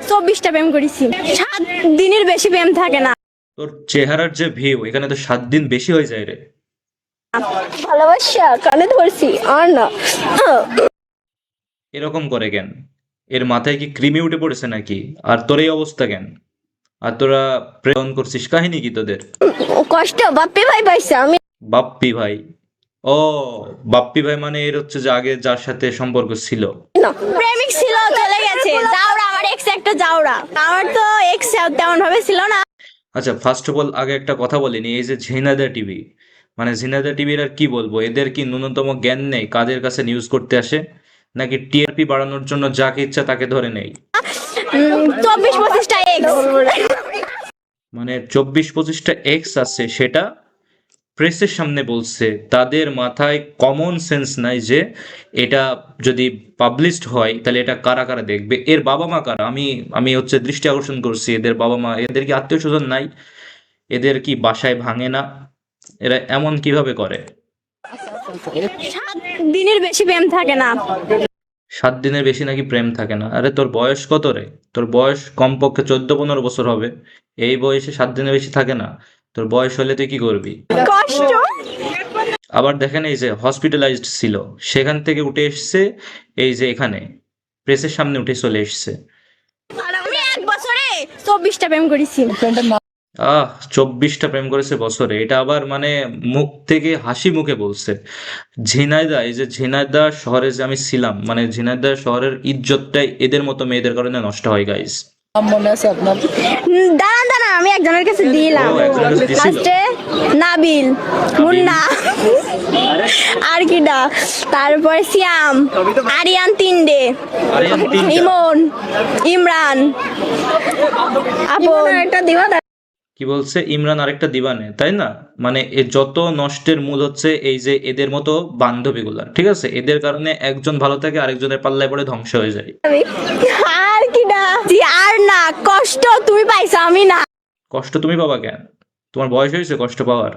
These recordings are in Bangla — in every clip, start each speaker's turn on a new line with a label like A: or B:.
A: 24টা প্রেম করেছি। 7 দিনের বেশি প্রেম থাকে না।
B: তোর চেহারার যে ভিউ, এখানে তো 7 দিন বেশি হয়ে যায় রে।
A: ভালোবাসা কানে ধরছি আর না।
B: এরকম করে কেন? এর মাথায় কি কৃমি উঠে পড়েছে নাকি? আর তোর এই অবস্থা কেন? আর তোরা প্রেরণ করছিস, কাহিনী কি তোদের?
A: কষ্ট বাপ্পি ভাই পাইছে আমি।
B: বাপ্পি ভাই? ও, বাপ্পি ভাই মানে এর হচ্ছে যে আগে যার সাথে সম্পর্ক ছিল।
A: না প্রেমিক ছিল, চলে গেছে। জাউরা, আমার এক্স একটা জাউরা। আমার তো এক্স তেমন ভাবে ছিল না।
B: আচ্ছা, ফার্স্ট অফ অল আগে একটা কথা বলিনি, এই যে ঝিনাইদহ টিভি, মানে ঝিনাইদহ টিভির আর কি বলবো, এদের কি ন্যূনতম জ্ঞান নেই কাদের কাছে নিউজ করতে আসে? নাকি টিআরপি বাড়ানোর জন্য যাকে ইচ্ছা তাকে ধরে নেই?
A: 24-25টা এক্স।
B: মানে 24-25টা এক্স আছে, সেটা প্রেসের সামনে বলছে। তাদের মাথায় কমন সেন্স নাই যে এটা যদি পাবলিশড হয় তাহলে এটা কারা কারা দেখবে, এর বাবা মা কারা। আমি আমি হচ্ছে দৃষ্টি আকর্ষণ করছি, এদের বাবা মা, এদের কি আত্মীয় স্বজন নাই? এদের কি বাসায় ভাঙে না? এরা এমন কিভাবে করে?
A: 7 দিনের বেশি প্রেম থাকে না।
B: 7 দিনের বেশি নাকি প্রেম থাকে না? আরে তোর বয়স কত রে? তোর বয়স কমপক্ষে 14-15 বছর হবে। এই বয়সে 7 দিনের বেশি থাকে না? তোর বয়স হলে তুই কি করবি?
A: কষ্ট।
B: আবার দেখেন, এই যে হসপিটালাইজড ছিল, সেখান থেকে উঠে এসছে, এই যে এখানে প্রেসের সামনে উঠে চলে এসছে।
A: আমি 1 বছরে 24টা প্রেম করেছি।
B: 24টা প্রেম করেছে বছরে, এটা আবার মানে মুখ থেকে হাসি মুখে বলছে। ঝিনাইদহ, এই যে ঝিনাইদহ শহরে যে আমি ছিলাম, মানে ঝিনাইদহ শহরের ইজ্জতটাই এদের মতো মেয়েদের কারণে নষ্ট হয় গাইস।
C: মনে আছে আপনার?
A: দাঁড়ান দাঁড়ান, আমি একজনের কাছে দিলাম।
B: ও, একজনের কাছে দিছিল?
A: ফার্স্টে নাবিল, মুন্না, আর কিডা, তারপরে সিয়াম, আরিয়ান, তিনডে,
B: আরিয়ান তিনটা?
A: ইমন, ইমরান, আপন একটা দিওয়ানা।
B: কি বলছে? ইমরান আরেকটা দিবানে, তাই না? মানে এ যত নষ্টের মূল হচ্ছে এই যে এদের মতো বান্ধবীগুলা, ঠিক আছে? এদের কারণে একজন ভালো থাকে, আরেকজনের পাল্লায় পড়ে ধ্বংস হয়ে যায়।
A: আর কিডা, জি আর না, কষ্ট তুমি পাইছো আমি না।
B: কষ্ট তুমি পাবা কেন? তোমার বয়স হয়েছে কষ্ট পাওয়ার?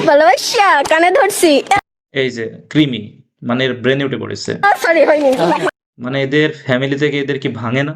A: ভালোবাসা কানে ধরছি।
B: এই যে কৃমি, মানে এর ব্রেনে উঠে পড়েছে।
A: সরি হয়নি।
B: মানে এদের ফ্যামিলি থেকে এদের কি ভাঙে না?